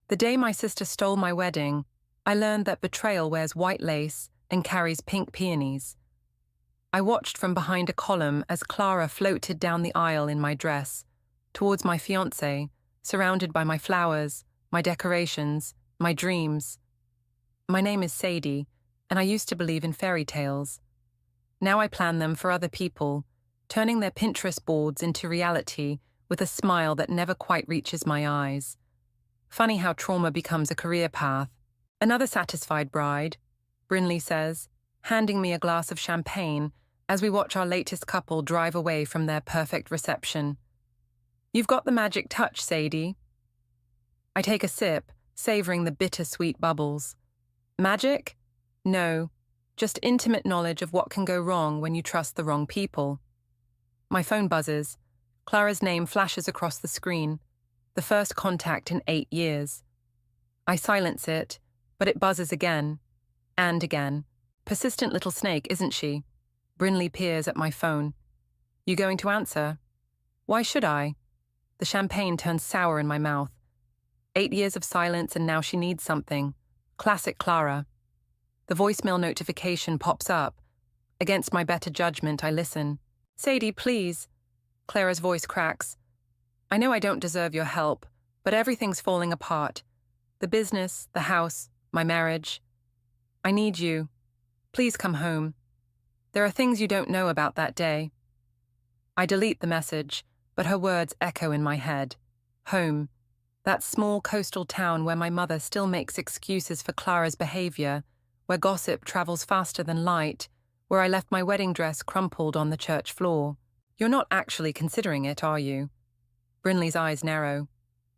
The day my sister stole my wedding, I learned that betrayal wears white lace and carries pink peonies. I watched from behind a column as Clara floated down the aisle in my dress, towards my fiancé, surrounded by my flowers, my decorations, my dreams. My name is Sadie, and I used to believe in fairy tales. Now I plan them for other people, turning their Pinterest boards into reality with a smile that never quite reaches my eyes. Funny how trauma becomes a career path. Another satisfied bride, Brinley says, handing me a glass of champagne as we watch our latest couple drive away from their perfect reception. You've got the magic touch, Sadie. I take a sip, savoring the bittersweet bubbles. Magic? No, just intimate knowledge of what can go wrong when you trust the wrong people. My phone buzzes. Clara's name flashes across the screen, the first contact in 8 years. I silence it, but it buzzes again, and again. Persistent little snake, isn't she? Brinley peers at my phone. You going to answer? Why should I? The champagne turns sour in my mouth. 8 years of silence and now she needs something. Classic Clara. The voicemail notification pops up. Against my better judgment, I listen. Sadie, please. Clara's voice cracks. I know I don't deserve your help, but everything's falling apart. The business, the house, my marriage. I need you. Please come home. There are things you don't know about that day. I delete the message, but her words echo in my head. Home. That small coastal town where my mother still makes excuses for Clara's behavior, where gossip travels faster than light, where I left my wedding dress crumpled on the church floor. You're not actually considering it, are you? Brinley's eyes narrow.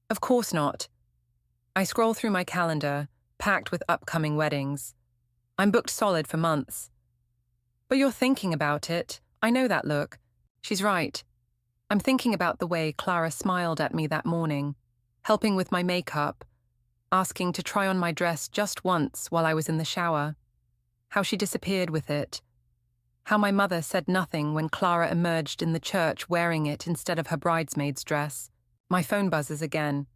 Of course not. I scroll through my calendar, packed with upcoming weddings. I'm booked solid for months. But you're thinking about it. I know that look. She's right. I'm thinking about the way Clara smiled at me that morning, helping with my makeup, asking to try on my dress just once while I was in the shower. How she disappeared with it. How my mother said nothing when Clara emerged in the church wearing it instead of her bridesmaid's dress. My phone buzzes again.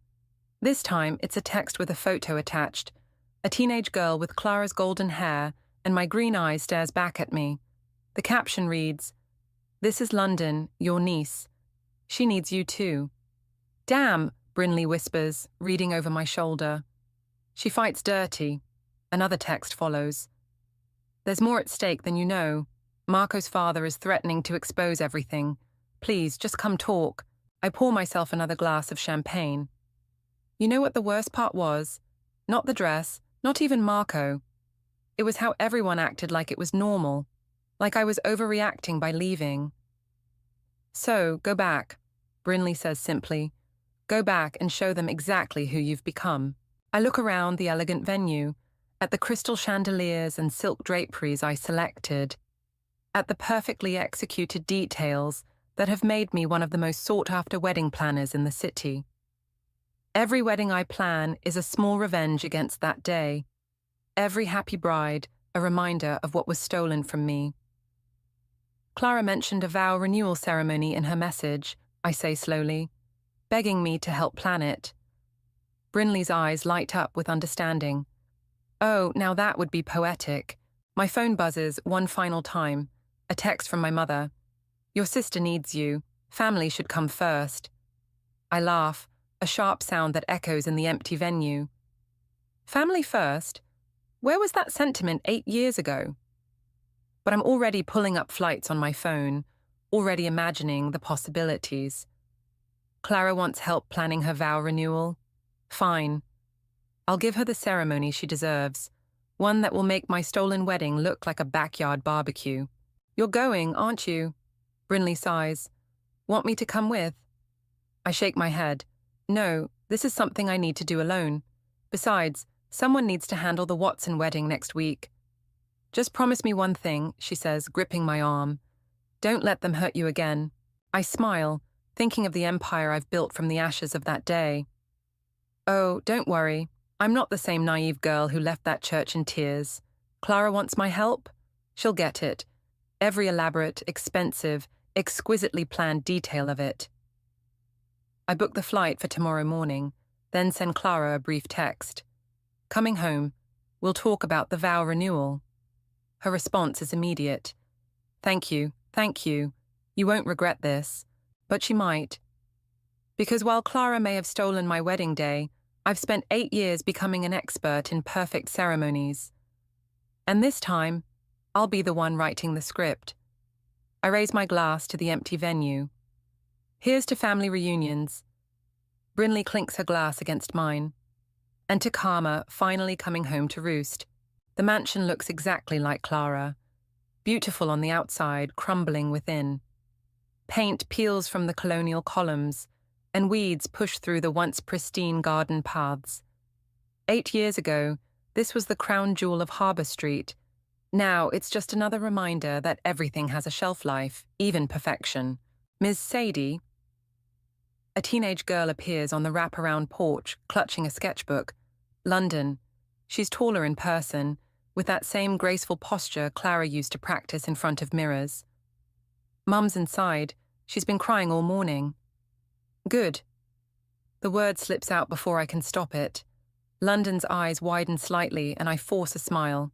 This time, it's a text with a photo attached. A teenage girl with Clara's golden hair, and my green eye stares back at me. The caption reads, "This is London, your niece. She needs you too." Damn, Brinley whispers, reading over my shoulder. She fights dirty. Another text follows. There's more at stake than you know. Marco's father is threatening to expose everything. Please, just come talk. I pour myself another glass of champagne. You know what the worst part was? Not the dress, not even Marco. It was how everyone acted like it was normal, like I was overreacting by leaving. So, go back, Brinley says simply. Go back and show them exactly who you've become. I look around the elegant venue, at the crystal chandeliers and silk draperies I selected, at the perfectly executed details that have made me one of the most sought-after wedding planners in the city. Every wedding I plan is a small revenge against that day. Every happy bride, a reminder of what was stolen from me. Clara mentioned a vow renewal ceremony in her message, I say slowly, begging me to help plan it. Brinley's eyes light up with understanding. Oh, now that would be poetic. My phone buzzes one final time. A text from my mother. Your sister needs you. Family should come first. I laugh, a sharp sound that echoes in the empty venue. Family first? Where was that sentiment 8 years ago? But I'm already pulling up flights on my phone, already imagining the possibilities. Clara wants help planning her vow renewal. Fine. I'll give her the ceremony she deserves, one that will make my stolen wedding look like a backyard barbecue. You're going, aren't you? Brinley sighs. Want me to come with? I shake my head. No, this is something I need to do alone. Besides, someone needs to handle the Watson wedding next week. Just promise me one thing, she says, gripping my arm. Don't let them hurt you again. I smile, thinking of the empire I've built from the ashes of that day. Oh, don't worry. I'm not the same naive girl who left that church in tears. Clara wants my help? She'll get it. Every elaborate, expensive, exquisitely planned detail of it. I booked the flight for tomorrow morning. then send Clara a brief text. Coming home, we'll talk about the vow renewal. Her response is immediate. Thank you, thank you. You won't regret this. But she might. Because while Clara may have stolen my wedding day, I've spent 8 years becoming an expert in perfect ceremonies. And this time, I'll be the one writing the script. I raise my glass to the empty venue. Here's to family reunions. Brinley clinks her glass against mine. And to Karma finally coming home to roost. The mansion looks exactly like Clara. Beautiful on the outside, crumbling within. Paint peels from the colonial columns, and weeds push through the once pristine garden paths. 8 years ago, this was the crown jewel of Harbour Street. Now it's just another reminder that everything has a shelf life, even perfection. Ms. Sadie. A teenage girl appears on the wraparound porch, clutching a sketchbook. London. She's taller in person, with that same graceful posture Clara used to practice in front of mirrors. Mum's inside. She's been crying all morning. Good. The word slips out before I can stop it. London's eyes widen slightly and I force a smile.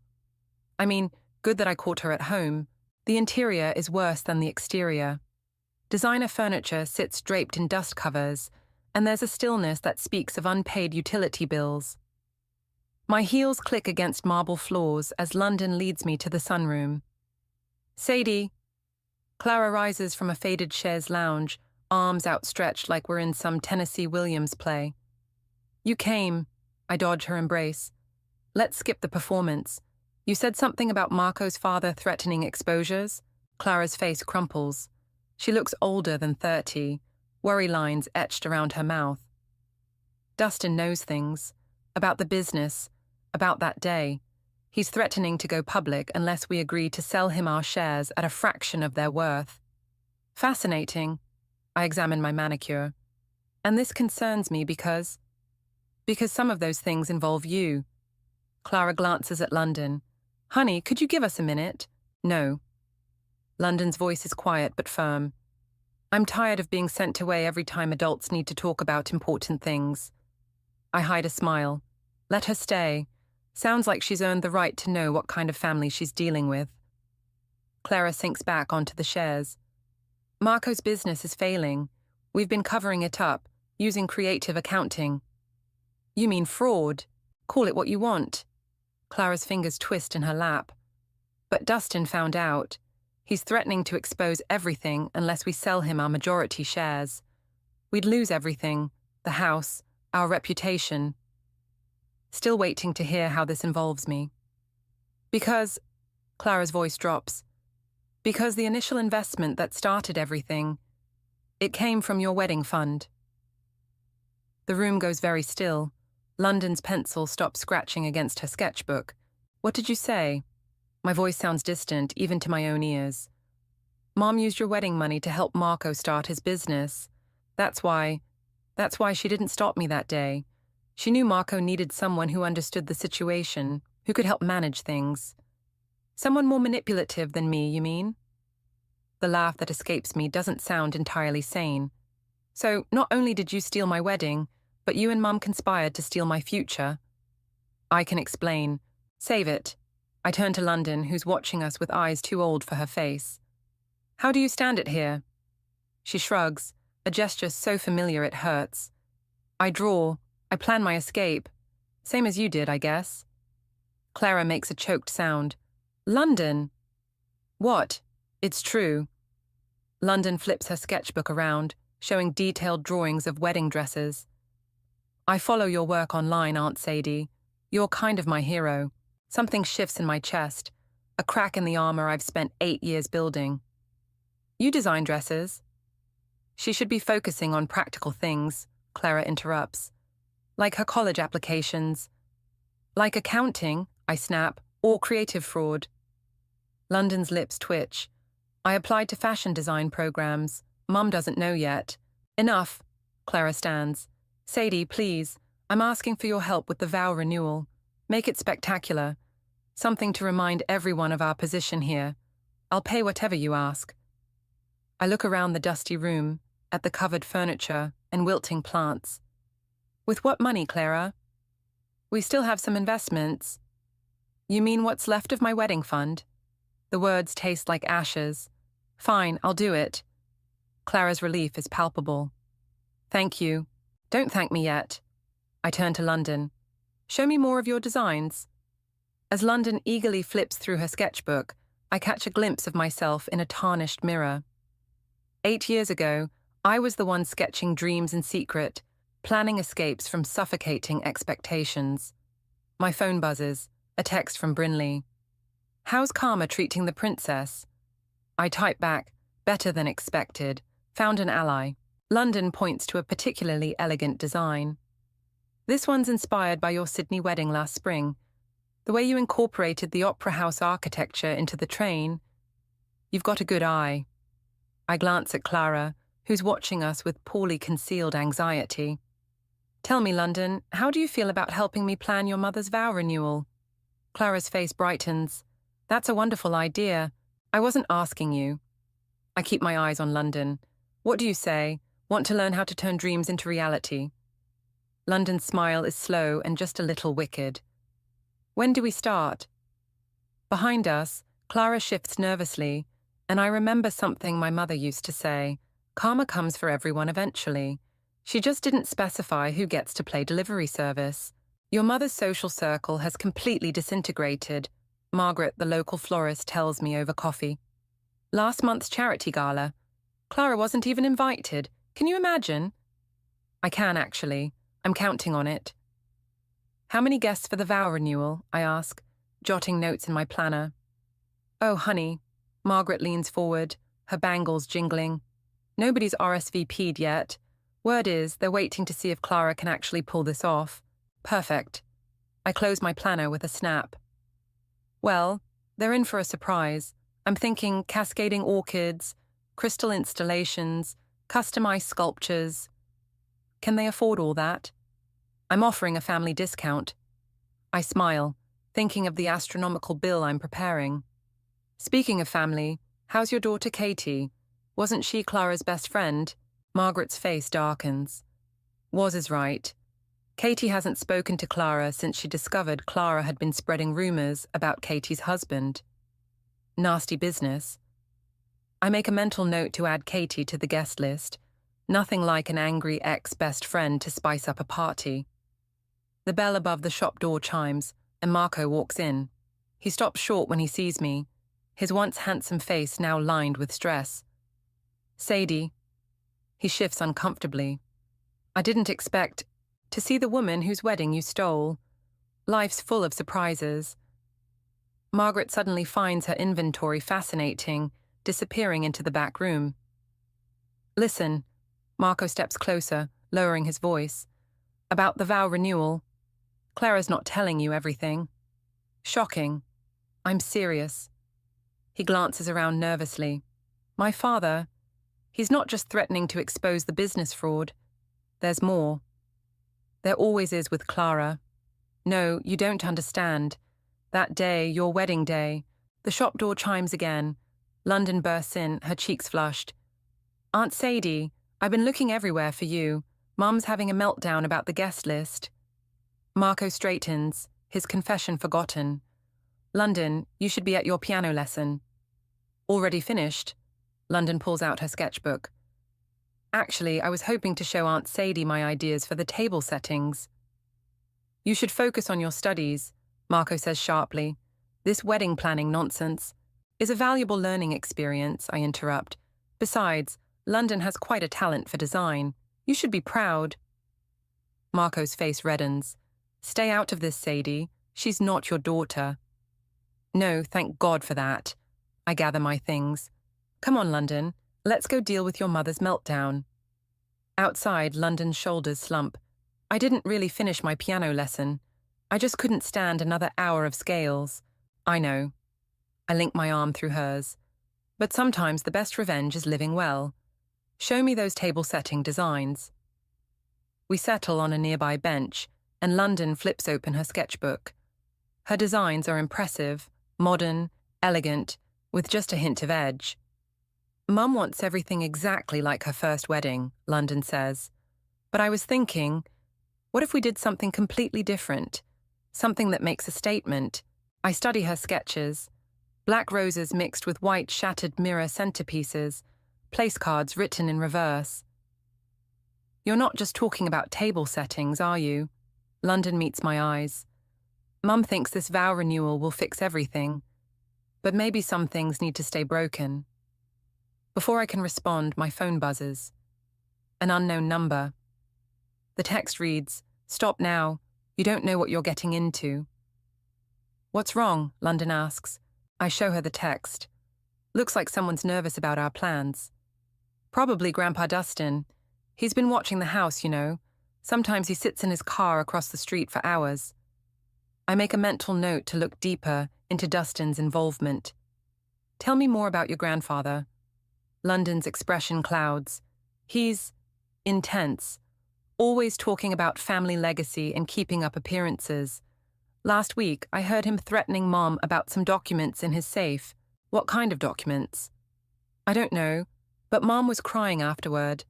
I mean, good that I caught her at home. The interior is worse than the exterior. Designer furniture sits draped in dust covers, and there's a stillness that speaks of unpaid utility bills. My heels click against marble floors as London leads me to the sunroom. Sadie. Clara rises from a faded chaise lounge, arms outstretched like we're in some Tennessee Williams play. You came. I dodge her embrace. Let's skip the performance. You said something about Marco's father threatening exposures? Clara's face crumples. She looks older than 30, worry lines etched around her mouth. Dustin knows things. About the business. About that day. He's threatening to go public unless we agree to sell him our shares at a fraction of their worth. Fascinating. I examine my manicure. And this concerns me because some of those things involve you. Clara glances at London. Honey, could you give us a minute? No. London's voice is quiet but firm. I'm tired of being sent away every time adults need to talk about important things. I hide a smile. Let her stay. Sounds like she's earned the right to know what kind of family she's dealing with. Clara sinks back onto the chaise. Marco's business is failing. We've been covering it up, using creative accounting. You mean fraud? Call it what you want. Clara's fingers twist in her lap. But Dustin found out. He's threatening to expose everything unless we sell him our majority shares. We'd lose everything, the house, our reputation. Still waiting to hear how this involves me. Because, Clara's voice drops, because the initial investment that started everything, it came from your wedding fund. The room goes very still. London's pencil stops scratching against her sketchbook. What did you say? My voice sounds distant, even to my own ears. Mom used your wedding money to help Marco start his business. That's why she didn't stop me that day. She knew Marco needed someone who understood the situation, who could help manage things. Someone more manipulative than me, you mean? The laugh that escapes me doesn't sound entirely sane. So, not only did you steal my wedding, but you and Mum conspired to steal my future. I can explain. Save it. I turn to London, who's watching us with eyes too old for her face. How do you stand it here? She shrugs, a gesture so familiar it hurts. I draw. I plan my escape. Same as you did, I guess. Clara makes a choked sound. London! What? It's true. London flips her sketchbook around, showing detailed drawings of wedding dresses. I follow your work online, Aunt Sadie. You're kind of my hero. Something shifts in my chest, a crack in the armor I've spent 8 years building. You design dresses. She should be focusing on practical things, Clara interrupts. Like her college applications. Like accounting, I snap, or creative fraud. London's lips twitch. I applied to fashion design programs. Mum doesn't know yet. Enough. Clara stands. Sadie, please. I'm asking for your help with the vow renewal. Make it spectacular. Something to remind everyone of our position here. I'll pay whatever you ask. I look around the dusty room, at the covered furniture and wilting plants. With what money, Clara? We still have some investments. You mean what's left of my wedding fund? The words taste like ashes. Fine, I'll do it. Clara's relief is palpable. Thank you. Don't thank me yet. I turn to London. Show me more of your designs. As London eagerly flips through her sketchbook, I catch a glimpse of myself in a tarnished mirror. 8 years ago, I was the one sketching dreams in secret, planning escapes from suffocating expectations. My phone buzzes, a text from Brinley. How's Karma treating the princess? I type back, better than expected, found an ally. London points to a particularly elegant design. This one's inspired by your Sydney wedding last spring. The way you incorporated the opera house architecture into the train. You've got a good eye. I glance at Clara, who's watching us with poorly concealed anxiety. Tell me, London, how do you feel about helping me plan your mother's vow renewal? Clara's face brightens. That's a wonderful idea. I wasn't asking you. I keep my eyes on London. What do you say? Want to learn how to turn dreams into reality? London's smile is slow and just a little wicked. When do we start? Behind us, Clara shifts nervously, and I remember something my mother used to say. Karma comes for everyone eventually. She just didn't specify who gets to play delivery service. Your mother's social circle has completely disintegrated, Margaret, the local florist, tells me over coffee. Last month's charity gala. Clara wasn't even invited. Can you imagine? I can, actually. I'm counting on it. How many guests for the vow renewal? I ask, jotting notes in my planner. Oh, honey. Margaret leans forward, her bangles jingling. Nobody's RSVP'd yet. Word is, they're waiting to see if Clara can actually pull this off. Perfect. I close my planner with a snap. Well, they're in for a surprise. I'm thinking cascading orchids, crystal installations, customized sculptures. Can they afford all that? I'm offering a family discount. I smile, thinking of the astronomical bill I'm preparing. Speaking of family, how's your daughter Katie? Wasn't she Clara's best friend? Margaret's face darkens. Was is right. Katie hasn't spoken to Clara since she discovered Clara had been spreading rumors about Katie's husband. Nasty business. I make a mental note to add Katie to the guest list. Nothing like an angry ex-best friend to spice up a party. The bell above the shop door chimes, and Marco walks in. He stops short when he sees me, his once handsome face now lined with stress. Sadie. He shifts uncomfortably. I didn't expect to see the woman whose wedding you stole. Life's full of surprises. Margaret suddenly finds her inventory fascinating, disappearing into the back room. Listen. Marco steps closer, lowering his voice. About the vow renewal. Clara's not telling you everything. Shocking. I'm serious. He glances around nervously. My father, he's not just threatening to expose the business fraud. There's more. There always is with Clara. No, you don't understand. That day, your wedding day, the shop door chimes again. London bursts in, her cheeks flushed. Aunt Sadie, I've been looking everywhere for you. Mum's having a meltdown about the guest list. Marco straightens, his confession forgotten. London, you should be at your piano lesson. Already finished? London pulls out her sketchbook. Actually, I was hoping to show Aunt Sadie my ideas for the table settings. You should focus on your studies, Marco says sharply. This wedding planning nonsense is a valuable learning experience, I interrupt. Besides, London has quite a talent for design. You should be proud. Marco's face reddens. Stay out of this, Sadie. She's not your daughter. No, thank God for that. I gather my things. Come on, London. Let's go deal with your mother's meltdown. Outside, London's shoulders slump. I didn't really finish my piano lesson. I just couldn't stand another hour of scales. I know. I link my arm through hers. But sometimes the best revenge is living well. Show me those table setting designs. We settle on a nearby bench, and London flips open her sketchbook. Her designs are impressive, modern, elegant, with just a hint of edge. Mum wants everything exactly like her first wedding, London says. But I was thinking, What if we did something completely different? Something that makes a statement. I study her sketches. Black roses mixed with white shattered mirror centerpieces, place cards written in reverse. You're not just talking about table settings, are you? London meets my eyes. Mum thinks this vow renewal will fix everything, but maybe some things need to stay broken. Before I can respond, my phone buzzes. An unknown number. The text reads, "Stop now. You don't know what you're getting into." "What's wrong?" London asks. I show her the text. Looks like someone's nervous about our plans. Probably Grandpa Dustin. He's been watching the house, you know. Sometimes he sits in his car across the street for hours. I make a mental note to look deeper into Dustin's involvement. "Tell me more about your grandfather." London's expression clouds. He's intense, always talking about family legacy and keeping up appearances. Last week, I heard him threatening Mom about some documents in his safe. What kind of documents? I don't know, but Mom was crying afterward.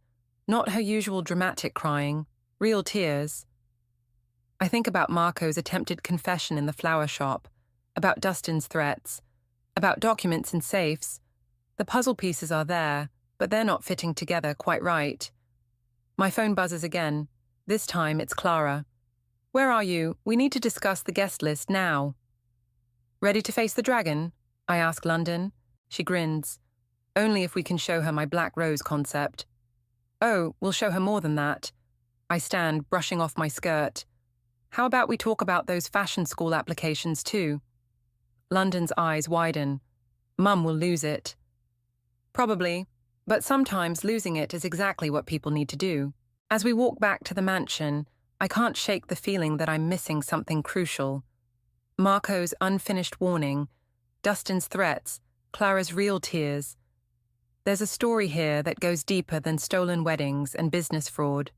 Not her usual dramatic crying, real tears. I think about Marco's attempted confession in the flower shop, about Dustin's threats, about documents in safes. The puzzle pieces are there, but they're not fitting together quite right. My phone buzzes again. This time it's Clara. "Where are you? We need to discuss the guest list now." "Ready to face the dragon?" I ask London. She grins. "Only if we can show her my black rose concept." "Oh, we'll show her more than that." I stand, brushing off my skirt. "How about we talk about those fashion school applications too?" London's eyes widen. "Mum will lose it." "Probably, but sometimes losing it is exactly what people need to do." As we walk back to the mansion, I can't shake the feeling that I'm missing something crucial. Marco's unfinished warning, Dustin's threats, Clara's real tears. There's a story here that goes deeper than stolen weddings and business fraud.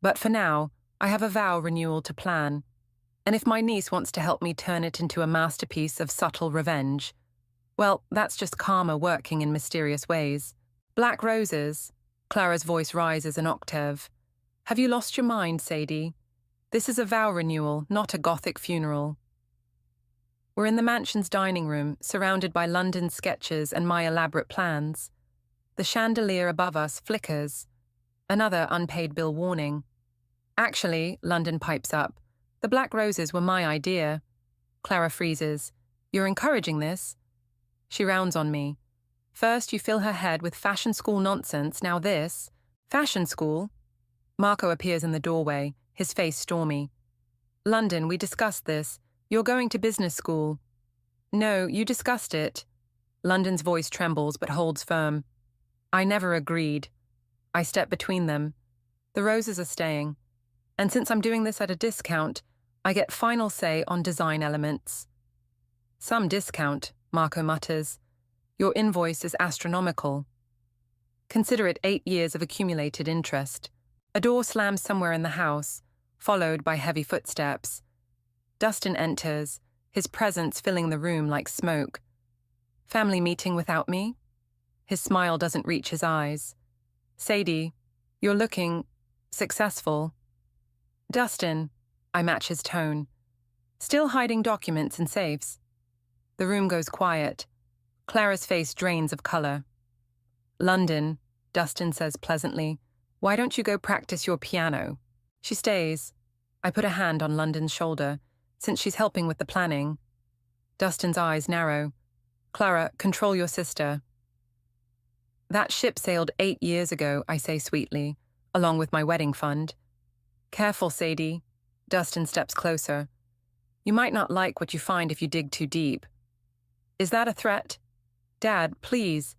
But for now, I have a vow renewal to plan. And if my niece wants to help me turn it into a masterpiece of subtle revenge, well, that's just karma working in mysterious ways. "Black roses." Clara's voice rises an octave. "Have you lost your mind, Sadie? This is a vow renewal, not a Gothic funeral." We're in the mansion's dining room, surrounded by London's sketches and my elaborate plans. The chandelier above us flickers. Another unpaid bill warning. "Actually," London pipes up, "the black roses were my idea." Clara freezes. "You're encouraging this?" She rounds on me. "First you fill her head with fashion school nonsense, now this. Fashion school?" Marco appears in the doorway, his face stormy. "London, we discussed this. You're going to business school." "No, you discussed it." London's voice trembles but holds firm. "I never agreed." I step between them. The roses are staying. And since I'm doing this at a discount, I get final say on design elements. "Some discount," Marco mutters. "Your invoice is astronomical." Consider it 8 years of accumulated interest. A door slams somewhere in the house, followed by heavy footsteps. Dustin enters, his presence filling the room like smoke. "Family meeting without me?" His smile doesn't reach his eyes. "Sadie, you're looking successful." "Dustin," I match his tone. "Still hiding documents in safes?" The room goes quiet. Clara's face drains of color. "London," Dustin says pleasantly, "why don't you go practice your piano?" She stays. I put a hand on London's shoulder, since she's helping with the planning. Dustin's eyes narrow. "Clara, control your sister." "That ship sailed 8 years ago," I say sweetly, along with my wedding fund. "Careful, Sadie." Dustin steps closer. "You might not like what you find if you dig too deep." "Is that a threat?" "Dad, please."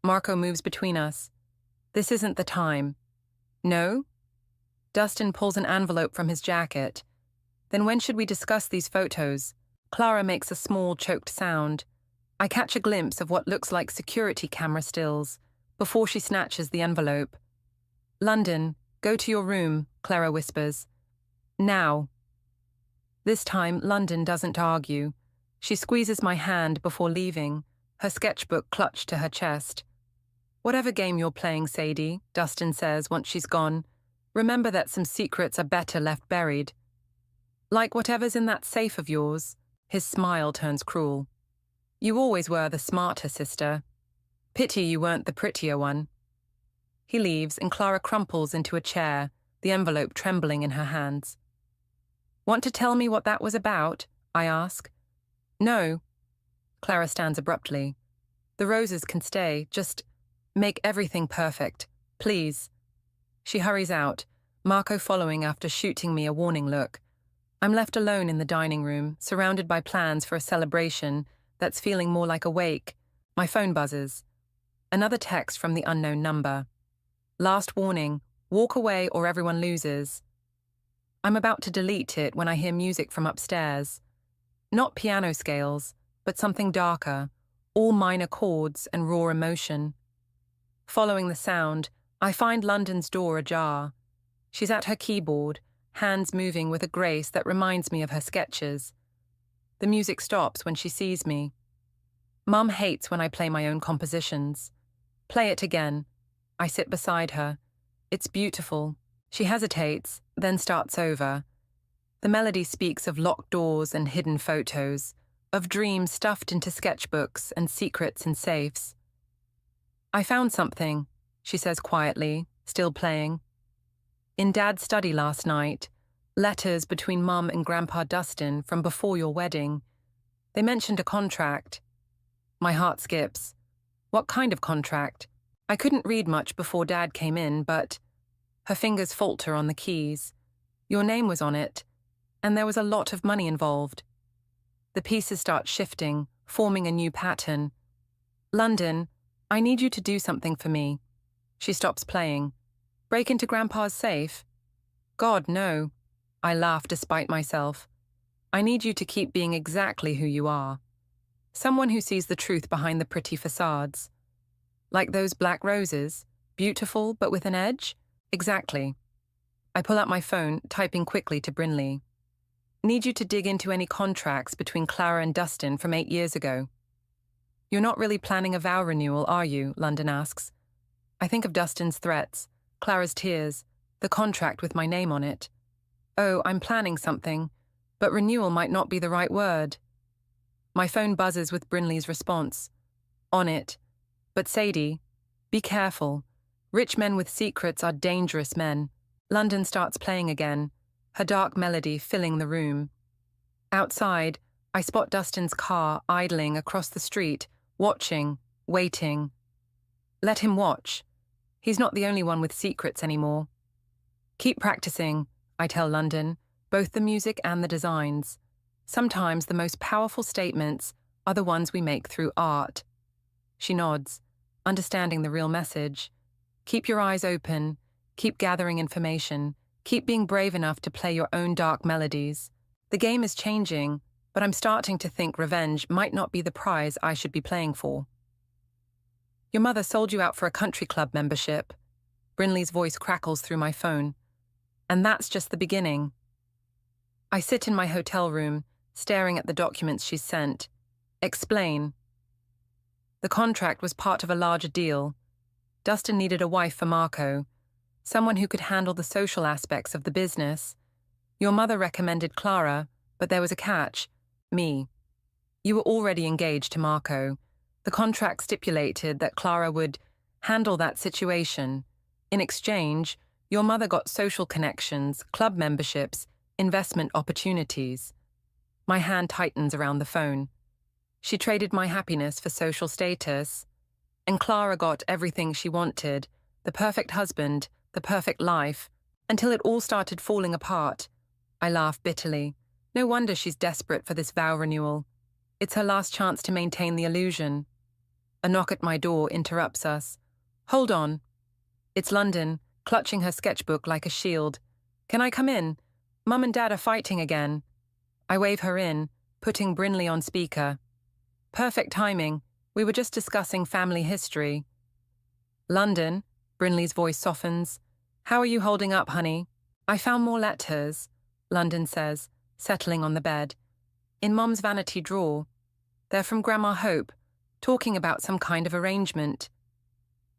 Marco moves between us. "This isn't the time." "No?" Dustin pulls an envelope from his jacket. "Then when should we discuss these photos?" Clara makes a small, choked sound. I catch a glimpse of what looks like security camera stills before she snatches the envelope. "London, go to your room," Clara whispers. "Now." This time, London doesn't argue. She squeezes my hand before leaving, her sketchbook clutched to her chest. "Whatever game you're playing, Sadie," Dustin says once she's gone, Remember that some secrets are better left buried. Like whatever's in that safe of yours. His smile turns cruel. You always were the smarter sister. Pity you weren't the prettier one. He leaves and Clara crumples into a chair, the envelope trembling in her hands. Want to tell me what that was about? I ask. No. Clara stands abruptly. The roses can stay, just make everything perfect, please. She hurries out, Marco following after shooting me a warning look. I'm left alone in the dining room, surrounded by plans for a celebration that's feeling more like a wake. My phone buzzes. Another text from the unknown number. Last warning, walk away or everyone loses. I'm about to delete it when I hear music from upstairs. Not piano scales, but something darker, all minor chords and raw emotion. Following the sound, I find London's door ajar. She's at her keyboard, hands moving with a grace that reminds me of her sketches. The music stops when she sees me. Mum hates when I play my own compositions. Play it again. I sit beside her. It's beautiful. She hesitates, then starts over. The melody speaks of locked doors and hidden photos, of dreams stuffed into sketchbooks and secrets in safes. I found something, she says quietly, still playing. In Dad's study last night, letters between Mum and Grandpa Dustin from before your wedding. They mentioned a contract. My heart skips. What kind of contract? I couldn't read much before Dad came in, but... Her fingers falter on the keys. Your name was on it, and there was a lot of money involved. The pieces start shifting, forming a new pattern. London, I need you to do something for me. She stops playing. Break into Grandpa's safe? God, no. I laugh despite myself. I need you to keep being exactly who you are. Someone who sees the truth behind the pretty facades. Like those black roses, beautiful but with an edge? Exactly. I pull out my phone, typing quickly to Brinley. Need you to dig into any contracts between Clara and Dustin from 8 years ago. You're not really planning a vow renewal, are you? London asks. I think of Dustin's threats, Clara's tears, the contract with my name on it. Oh, I'm planning something, but renewal might not be the right word. My phone buzzes with Brinley's response. On it. But Sadie, be careful. Rich men with secrets are dangerous men. London starts playing again, her dark melody filling the room. Outside, I spot Dustin's car idling across the street, watching, waiting. Let him watch. He's not the only one with secrets anymore. Keep practicing, I tell London, both the music and the designs. Sometimes the most powerful statements are the ones we make through art. She nods, understanding the real message. Keep your eyes open, keep gathering information, keep being brave enough to play your own dark melodies. The game is changing, but I'm starting to think revenge might not be the prize I should be playing for. Your mother sold you out for a country club membership. Brinley's voice crackles through my phone. And that's just the beginning. I sit in my hotel room, staring at the documents she's sent. Explain. The contract was part of a larger deal. Dustin needed a wife for Marco, someone who could handle the social aspects of the business. Your mother recommended Clara, but there was a catch. Me. You were already engaged to Marco. The contract stipulated that Clara would handle that situation. In exchange, your mother got social connections, club memberships, investment opportunities. My hand tightens around the phone. She traded my happiness for social status. And Clara got everything she wanted, the perfect husband, the perfect life, until it all started falling apart. I laugh bitterly. No wonder she's desperate for this vow renewal. It's her last chance to maintain the illusion. A knock at my door interrupts us. Hold on. It's London, clutching her sketchbook like a shield. Can I come in? Mum and Dad are fighting again. I wave her in, putting Brinley on speaker. Perfect timing. We were just discussing family history. London, Brinley's voice softens. How are you holding up, honey? I found more letters, London says, settling on the bed. In Mum's vanity drawer. They're from Grandma Hope, talking about some kind of arrangement.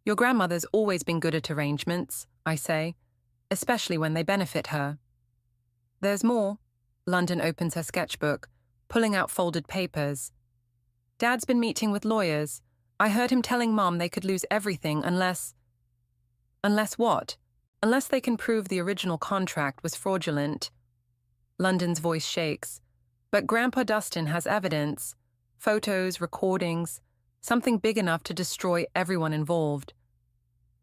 Your grandmother's always been good at arrangements, I say. especially when they benefit her. There's more. London opens her sketchbook, pulling out folded papers. Dad's been meeting with lawyers. I heard him telling Mom they could lose everything unless… Unless what? Unless they can prove the original contract was fraudulent. London's voice shakes. But Grandpa Dustin has evidence. Photos, recordings, something big enough to destroy everyone involved.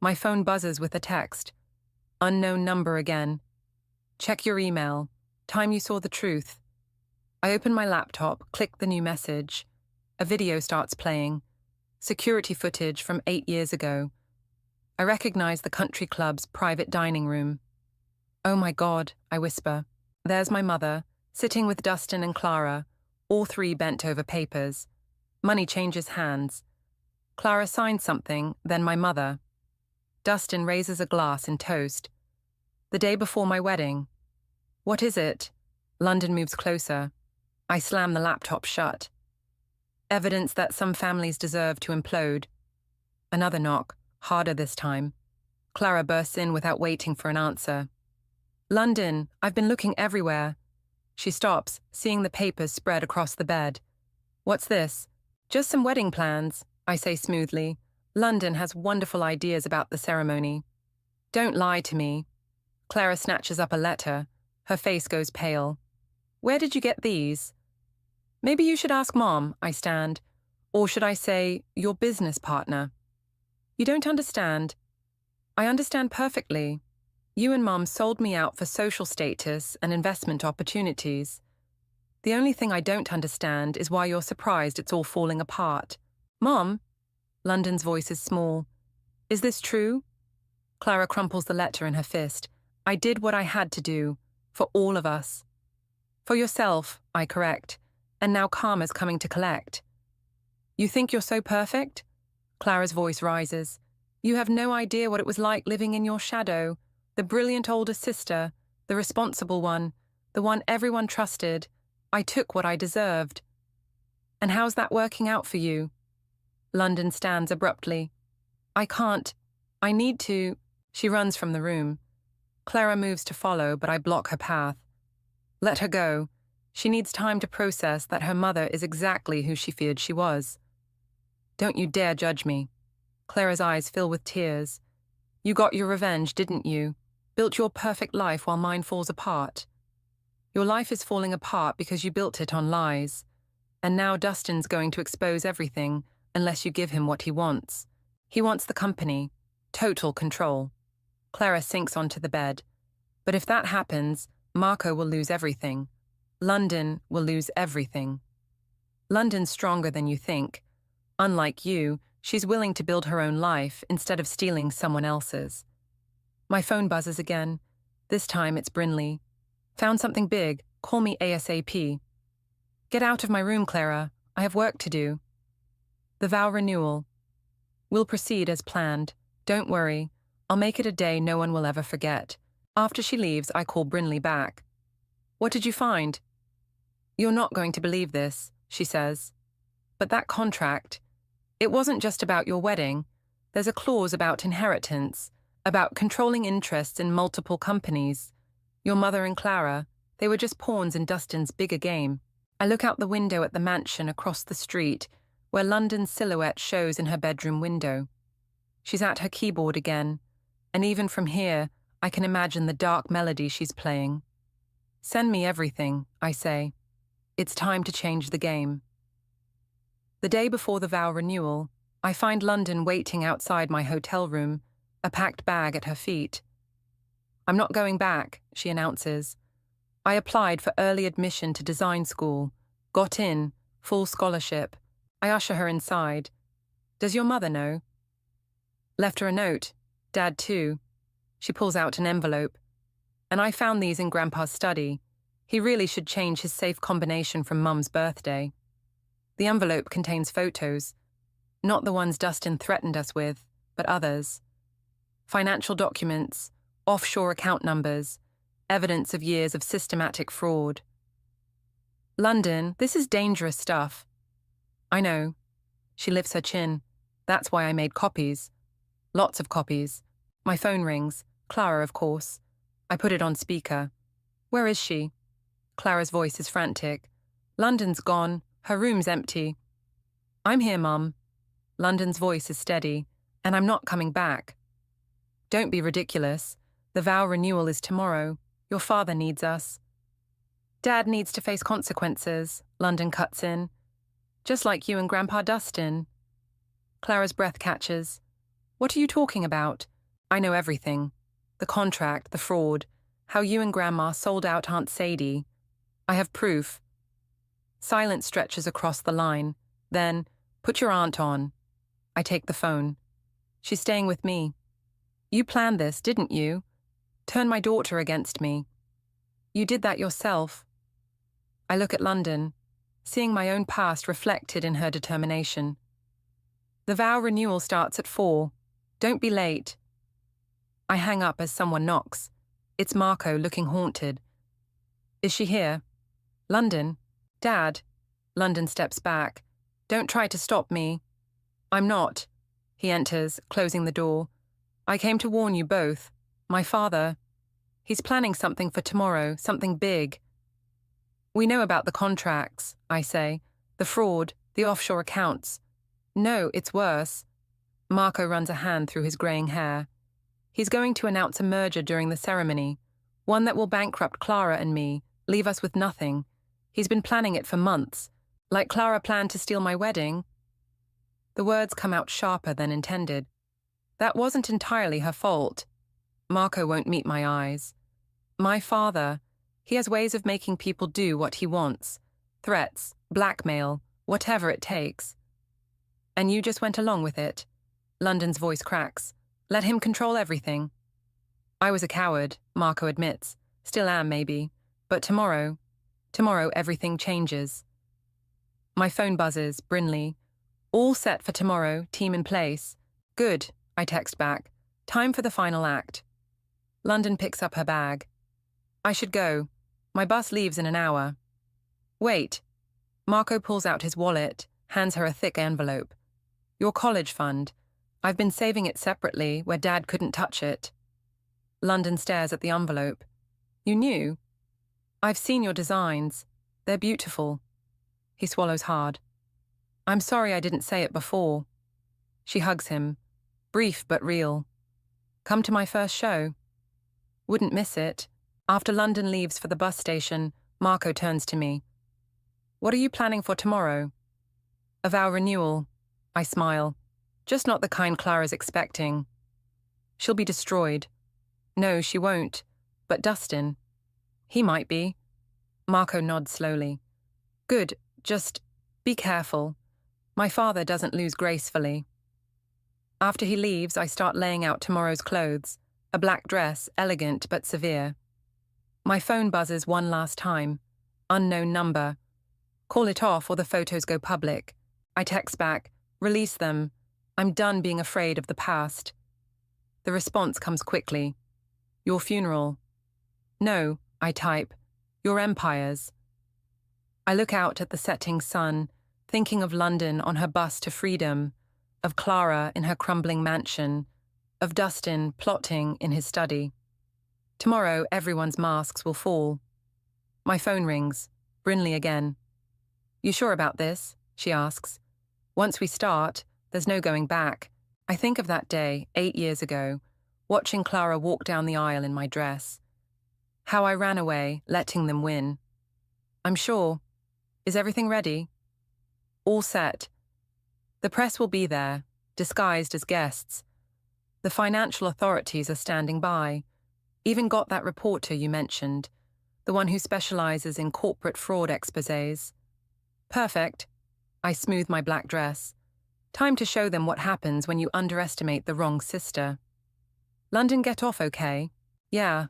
My phone buzzes with a text. Unknown number again. Check your email. Time you saw the truth. I open my laptop, click the new message. A video starts playing. Security footage from 8 years ago. I recognize the country club's private dining room. Oh my God, I whisper. There's my mother, sitting with Dustin and Clara, all three bent over papers. Money changes hands. Clara signs something, then my mother. Dustin raises a glass in toast. The day before my wedding. What is it? London moves closer. I slam the laptop shut. Evidence that some families deserve to implode. Another knock, harder this time. Clara bursts in without waiting for an answer. London, I've been looking everywhere. She stops, seeing the papers spread across the bed. What's this? Just some wedding plans, I say smoothly. London has wonderful ideas about the ceremony. Don't lie to me. Clara snatches up a letter. Her face goes pale. Where did you get these? Maybe you should ask Mom, I stand. Or should I say, your business partner? You don't understand. I understand perfectly. You and Mom sold me out for social status and investment opportunities. The only thing I don't understand is why you're surprised it's all falling apart. Mom? London's voice is small. Is this true? Clara crumples the letter in her fist. I did what I had to do. For all of us. For yourself, I correct. And now Karma's coming to collect. You think you're so perfect? Clara's voice rises. You have no idea what it was like living in your shadow. The brilliant older sister, the responsible one, the one everyone trusted. I took what I deserved. And how's that working out for you? London stands abruptly. I can't. I need to. She runs from the room. Clara moves to follow, but I block her path. Let her go. She needs time to process that her mother is exactly who she feared she was. Don't you dare judge me. Clara's eyes fill with tears. You got your revenge, didn't you? Built your perfect life while mine falls apart. Your life is falling apart because you built it on lies. And now Dustin's going to expose everything unless you give him what he wants. He wants the company. Total control. Clara sinks onto the bed. But if that happens, Marco will lose everything. London will lose everything. London's stronger than you think. Unlike you, she's willing to build her own life instead of stealing someone else's. My phone buzzes again. This time it's Brinley. Found something big. Call me ASAP. Get out of my room, Clara. I have work to do. The vow renewal. We'll proceed as planned. Don't worry. I'll make it a day no one will ever forget. After she leaves, I call Brinley back. What did you find? You're not going to believe this, she says. But that contract, it wasn't just about your wedding. There's a clause about inheritance, about controlling interests in multiple companies. Your mother and Clara, they were just pawns in Dustin's bigger game. I look out the window at the mansion across the street, where London's silhouette shows in her bedroom window. She's at her keyboard again, and even from here, I can imagine the dark melody she's playing. Send me everything, I say. It's time to change the game. The day before the vow renewal, I find London waiting outside my hotel room, a packed bag at her feet. I'm not going back, she announces. I applied for early admission to design school, got in, full scholarship. I usher her inside. Does your mother know? Left her a note. Dad too. She pulls out an envelope. And I found these in Grandpa's study. He really should change his safe combination from Mum's birthday. The envelope contains photos. Not the ones Dustin threatened us with, but others. Financial documents, offshore account numbers, evidence of years of systematic fraud. London, this is dangerous stuff. I know. She lifts her chin. That's why I made copies. Lots of copies. My phone rings. Clara, of course. I put it on speaker. Where is she? Clara's voice is frantic. London's gone. Her room's empty. I'm here, Mum. London's voice is steady. And I'm not coming back. Don't be ridiculous. The vow renewal is tomorrow. Your father needs us. Dad needs to face consequences, London cuts in. Just like you and Grandpa Dustin. Clara's breath catches. What are you talking about? I know everything. The contract, the fraud, how you and Grandma sold out Aunt Sadie. I have proof. Silence stretches across the line. Then, put your aunt on. I take the phone. She's staying with me. You planned this, didn't you? Turn my daughter against me. You did that yourself. I look at London, seeing my own past reflected in her determination. The vow renewal starts at 4. Don't be late. I hang up as someone knocks. It's Marco, looking haunted. Is she here? London? Dad? London steps back. Don't try to stop me. I'm not. He enters, closing the door. I came to warn you both. My father. He's planning something for tomorrow, something big. We know about the contracts, I say. The fraud, the offshore accounts. No, it's worse. Marco runs a hand through his greying hair. He's going to announce a merger during the ceremony, one that will bankrupt Clara and me, leave us with nothing. He's been planning it for months, like Clara planned to steal my wedding. The words come out sharper than intended. That wasn't entirely her fault. Marco won't meet my eyes. My father, he has ways of making people do what he wants. Threats, blackmail, whatever it takes. And you just went along with it. London's voice cracks. Let him control everything. I was a coward, Marco admits. Still am, maybe. But tomorrow everything changes. My phone buzzes, Brinley. All set for tomorrow, team in place. Good, I text back. Time for the final act. London picks up her bag. I should go. My bus leaves in an hour. Wait. Marco pulls out his wallet, hands her a thick envelope. Your college fund. I've been saving it separately where Dad couldn't touch it. London stares at the envelope. You knew? I've seen your designs. They're beautiful. He swallows hard. I'm sorry I didn't say it before. She hugs him. Brief but real. Come to my first show. Wouldn't miss it. After London leaves for the bus station, Marco turns to me. What are you planning for tomorrow? A vow renewal. I smile. Just not the kind Clara's expecting. She'll be destroyed. No, she won't. But Dustin. He might be. Marco nods slowly. Good, just be careful. My father doesn't lose gracefully. After he leaves, I start laying out tomorrow's clothes. A black dress, elegant but severe. My phone buzzes one last time. Unknown number. Call it off or the photos go public. I text back. Release them. I'm done being afraid of the past. The response comes quickly. Your funeral. No, I type. Your empires. I look out at the setting sun, thinking of London on her bus to freedom, of Clara in her crumbling mansion, of Dustin plotting in his study. Tomorrow, everyone's masks will fall. My phone rings. Brinley again. You sure about this? She asks. Once we start, there's no going back. I think of that day, 8 years ago, watching Clara walk down the aisle in my dress. How I ran away, letting them win. I'm sure. Is everything ready? All set. The press will be there, disguised as guests. The financial authorities are standing by. Even got that reporter you mentioned, the one who specializes in corporate fraud exposés. Perfect. I smooth my black dress. Time to show them what happens when you underestimate the wrong sister. London get off okay? Yeah.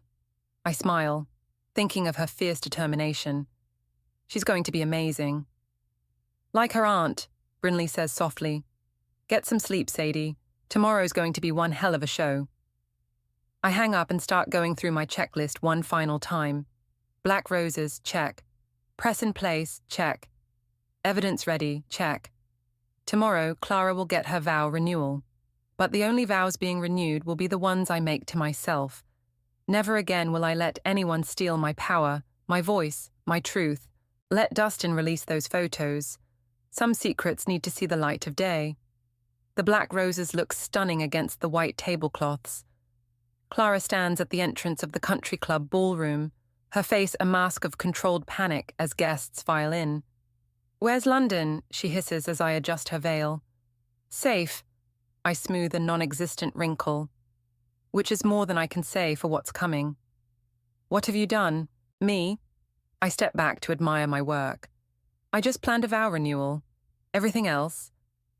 I smile, thinking of her fierce determination. She's going to be amazing. Like her aunt, Brinley says softly. Get some sleep, Sadie. Tomorrow's going to be one hell of a show. I hang up and start going through my checklist one final time. Black roses, check. Press in place, check. Evidence ready, check. Tomorrow, Clara will get her vow renewal. But the only vows being renewed will be the ones I make to myself. Never again will I let anyone steal my power, my voice, my truth. Let Dustin release those photos. Some secrets need to see the light of day. The black roses look stunning against the white tablecloths. Clara stands at the entrance of the country club ballroom, her face a mask of controlled panic as guests file in. "Where's London?" she hisses as I adjust her veil. "Safe." I smooth a non-existent wrinkle, which is more than I can say for what's coming. "What have you done?" "Me?" I step back to admire my work. "I just planned a vow renewal. Everything else,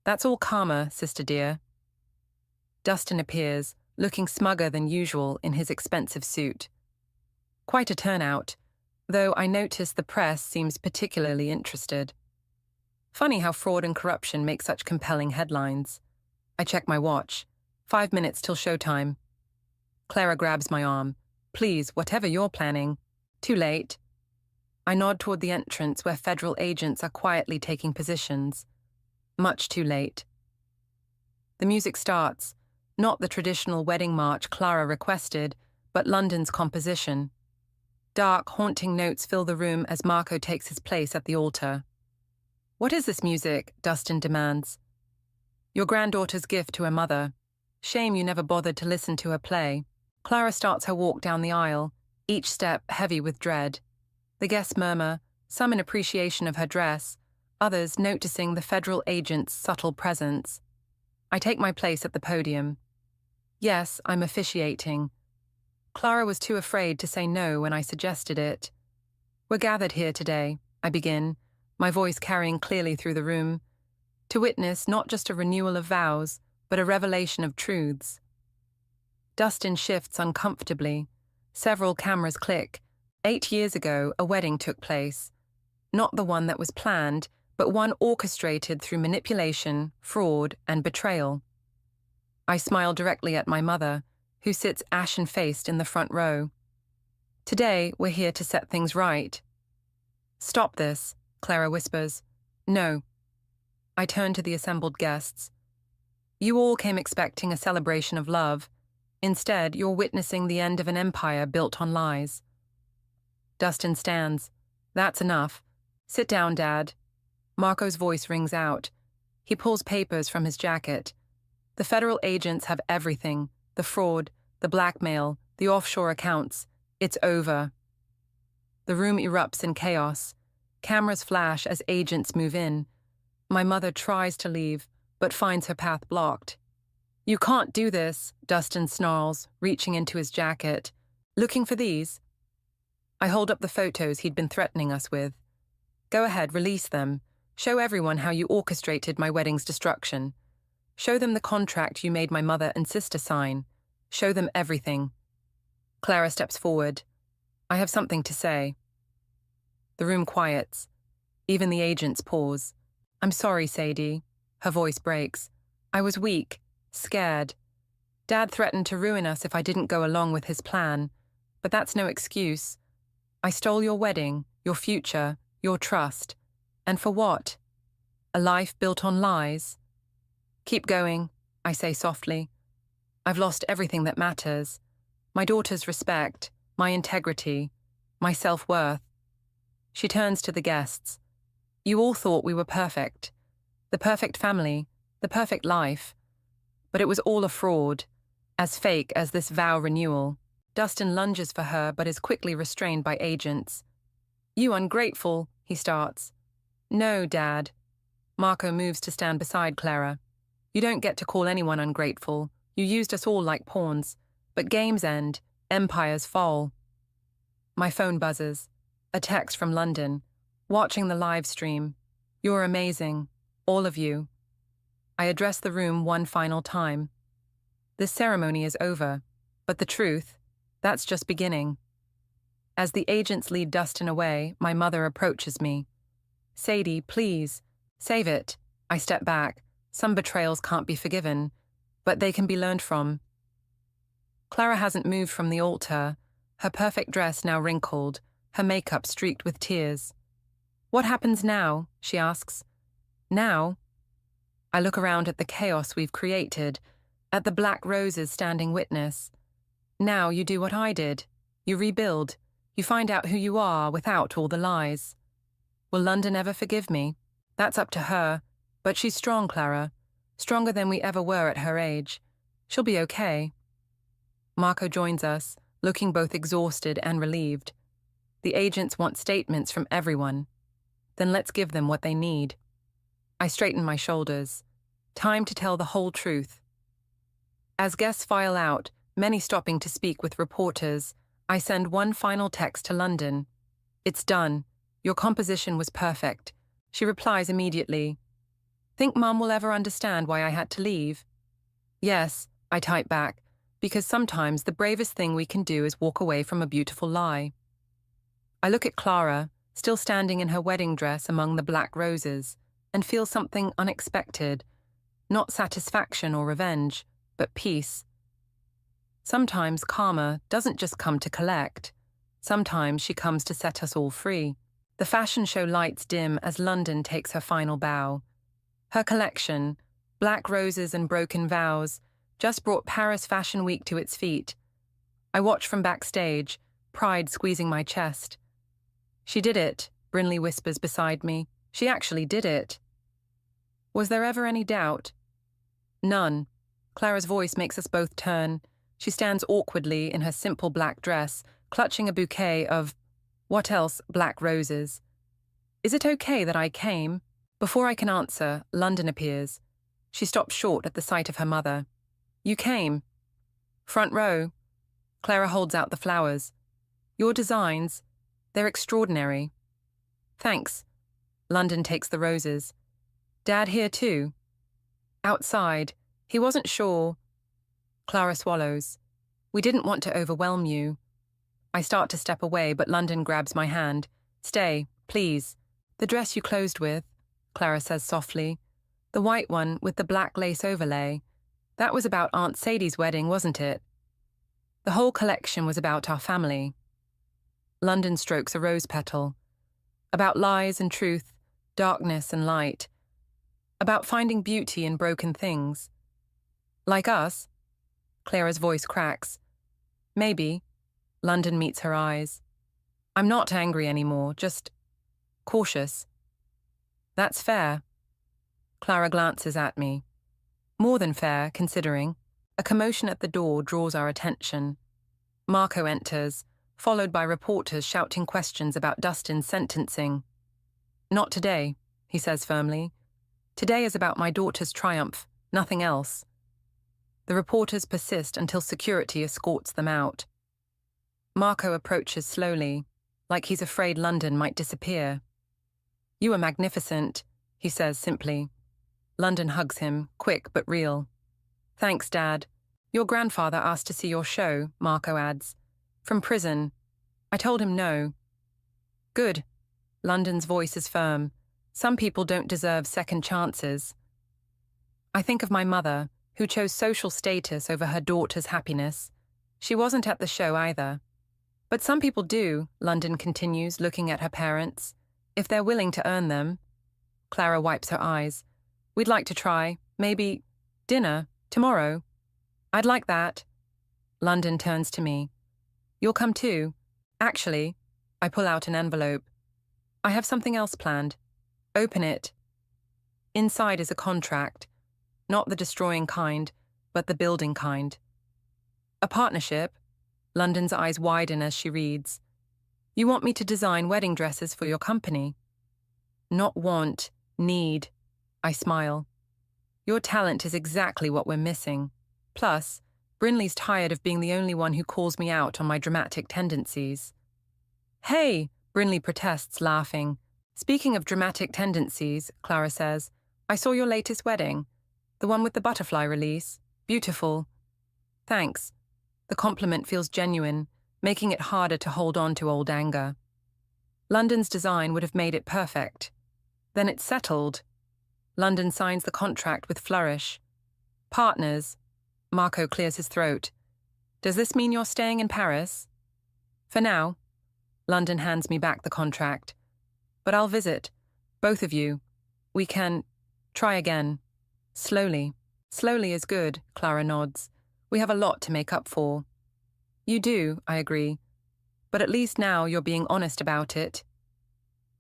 that's all karma, sister dear." Dustin appears, looking smugger than usual in his expensive suit. Quite a turnout, though I notice the press seems particularly interested. Funny how fraud and corruption make such compelling headlines. I check my watch. 5 minutes till showtime. Clara grabs my arm. "Please, whatever you're planning." "Too late." I nod toward the entrance where federal agents are quietly taking positions. Much too late. The music starts, not the traditional wedding march Clara requested, but London's composition. Dark, haunting notes fill the room as Marco takes his place at the altar. "What is this music?" Dustin demands. "Your granddaughter's gift to her mother. Shame you never bothered to listen to her play." Clara starts her walk down the aisle, each step heavy with dread. The guests murmur, some in appreciation of her dress, others noticing the federal agent's subtle presence. I take my place at the podium. Yes, I'm officiating. Clara was too afraid to say no when I suggested it. "We're gathered here today," I begin, my voice carrying clearly through the room, "to witness not just a renewal of vows, but a revelation of truths." Dustin shifts uncomfortably. Several cameras click. 8 years ago, a wedding took place. Not the one that was planned, but one orchestrated through manipulation, fraud, and betrayal. I smile directly at my mother, who sits ashen-faced in the front row. "Today, we're here to set things right." "Stop this," Clara whispers. "No." I turn to the assembled guests. "You all came expecting a celebration of love. Instead, you're witnessing the end of an empire built on lies." Dustin stands. "That's enough. Sit down, Dad." Marco's voice rings out. He pulls papers from his jacket. "The federal agents have everything. The fraud, the blackmail, the offshore accounts. It's over." The room erupts in chaos. Cameras flash as agents move in. My mother tries to leave, but finds her path blocked. "You can't do this," Dustin snarls, reaching into his jacket. "Looking for these?" I hold up the photos he'd been threatening us with. "Go ahead, release them. Show everyone how you orchestrated my wedding's destruction. Show them the contract you made my mother and sister sign. Show them everything." Clara steps forward. "I have something to say." The room quiets. Even the agents pause. "I'm sorry, Sadie." Her voice breaks. "I was weak, scared. Dad threatened to ruin us if I didn't go along with his plan. But that's no excuse. I stole your wedding, your future, your trust. And for what? A life built on lies? Keep going," I say softly. "I've lost everything that matters. My daughter's respect, my integrity, my self-worth." She turns to the guests. "You all thought we were perfect. The perfect family, the perfect life. But it was all a fraud, as fake as this vow renewal." Dustin lunges for her but is quickly restrained by agents. "You ungrateful," he starts. "No, Dad." Marco moves to stand beside Clara. "You don't get to call anyone ungrateful. You used us all like pawns. But games end, empires fall." My phone buzzes. A text from London. "Watching the live stream. You're amazing. All of you." I address the room one final time. This ceremony is over, but the truth, that's just beginning. As the agents lead Dustin away, my mother approaches me. "Sadie, please, save it." I step back. Some betrayals can't be forgiven, but they can be learned from. Clara hasn't moved from the altar, her perfect dress now wrinkled, her makeup streaked with tears. "What happens now?" she asks. "Now?" I look around at the chaos we've created, at the black roses standing witness. Now you do what I did. You rebuild. You find out who you are without all the lies. Will London ever forgive me? That's up to her. But she's strong, Clara. Stronger than we ever were at her age. She'll be okay. Marco joins us, looking both exhausted and relieved. The agents want statements from everyone. Then let's give them what they need. I straighten my shoulders. Time to tell the whole truth. As guests file out, many stopping to speak with reporters, I send one final text to London. It's done. Your composition was perfect. She replies immediately. Think Mum will ever understand why I had to leave? Yes, I type back, because sometimes the bravest thing we can do is walk away from a beautiful lie. I look at Clara, still standing in her wedding dress among the black roses, and feel something unexpected, not satisfaction or revenge, but peace. Sometimes karma doesn't just come to collect. Sometimes she comes to set us all free. The fashion show lights dim as London takes her final bow. Her collection, black roses and broken vows, just brought Paris Fashion Week to its feet. I watch from backstage, pride squeezing my chest. She did it, Brinley whispers beside me. She actually did it. Was there ever any doubt? None. Clara's voice makes us both turn. She stands awkwardly in her simple black dress, clutching a bouquet of, what else, black roses. Is it okay that I came? Before I can answer, London appears. She stops short at the sight of her mother. You came. Front row. Clara holds out the flowers. Your designs, they're extraordinary. Thanks. London takes the roses. Dad here too? Outside. He wasn't sure. Clara swallows. We didn't want to overwhelm you. I start to step away, but London grabs my hand. Stay, please. The dress you closed with, Clara says softly. The white one with the black lace overlay. That was about Aunt Sadie's wedding, wasn't it? The whole collection was about our family. London strokes a rose petal. About lies and truth, darkness and light. About finding beauty in broken things. Like us? Clara's voice cracks. Maybe. London meets her eyes. I'm not angry anymore, just cautious. That's fair. Clara glances at me. More than fair, considering. A commotion at the door draws our attention. Marco enters, followed by reporters shouting questions about Dustin's sentencing. Not today, he says firmly. Today is about my daughter's triumph, nothing else. The reporters persist until security escorts them out. Marco approaches slowly, like he's afraid London might disappear. You are magnificent, he says simply. London hugs him, quick but real. Thanks, Dad. Your grandfather asked to see your show, Marco adds. From prison. I told him no. Good. London's voice is firm. Some people don't deserve second chances. I think of my mother, who chose social status over her daughter's happiness. She wasn't at the show either. But some people do, London continues, looking at her parents. If they're willing to earn them. Clara wipes her eyes. We'd like to try. Maybe dinner, tomorrow. I'd like that. London turns to me. You'll come too. Actually, I pull out an envelope. I have something else planned. Open it. Inside is a contract. Not the destroying kind, but the building kind. A partnership. London's eyes widen as she reads. You want me to design wedding dresses for your company? Not want, need. I smile. Your talent is exactly what we're missing. Plus, Brinley's tired of being the only one who calls me out on my dramatic tendencies. Hey, Brinley protests, laughing. Speaking of dramatic tendencies, Clara says, I saw your latest wedding. The one with the butterfly release. Beautiful. Thanks. The compliment feels genuine, making it harder to hold on to old anger. London's design would have made it perfect. Then it's settled. London signs the contract with flourish. Partners. Marco clears his throat. Does this mean you're staying in Paris? For now. London hands me back the contract. But I'll visit. Both of you. We can try again. Slowly. Slowly is good, Clara nods. We have a lot to make up for. You do, I agree. But at least now you're being honest about it.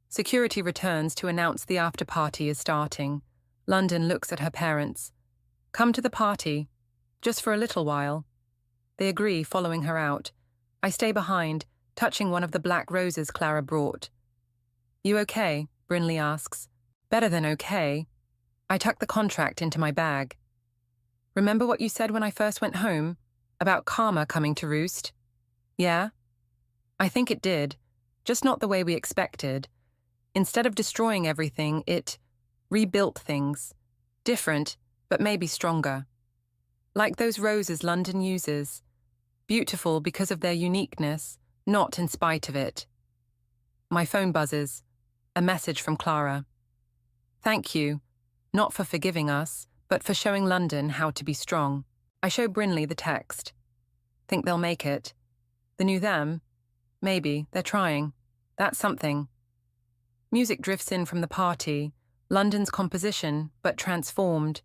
Security returns to announce the after-party is starting. London looks at her parents. Come to the party. Just for a little while. They agree, following her out. I stay behind, touching one of the black roses Clara brought. You okay? Brinley asks. Better than okay. I tuck the contract into my bag. Remember what you said when I first went home? About karma coming to roost? Yeah? I think it did, just not the way we expected. Instead of destroying everything, it rebuilt things. Different, but maybe stronger. Like those roses London uses. Beautiful because of their uniqueness, not in spite of it. My phone buzzes. A message from Clara. Thank you, not for forgiving us, but for showing London how to be strong. I show Brinley the text. Think they'll make it. The new them? Maybe, they're trying. That's something. Music drifts in from the party, London's composition, but transformed.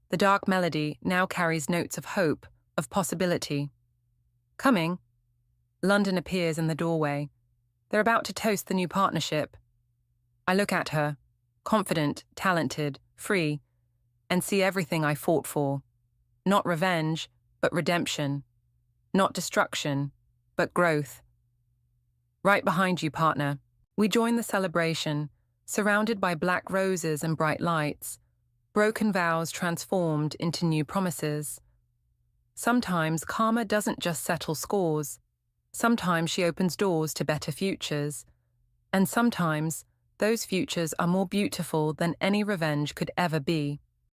The dark melody now carries notes of hope, of possibility. Coming. London appears in the doorway. They're about to toast the new partnership. I look at her, confident, talented, free, and see everything I fought for. Not revenge, but redemption. Not destruction, but growth. Right behind you, partner. We join the celebration, surrounded by black roses and bright lights, broken vows transformed into new promises. Sometimes karma doesn't just settle scores. Sometimes she opens doors to better futures. And sometimes those futures are more beautiful than any revenge could ever be.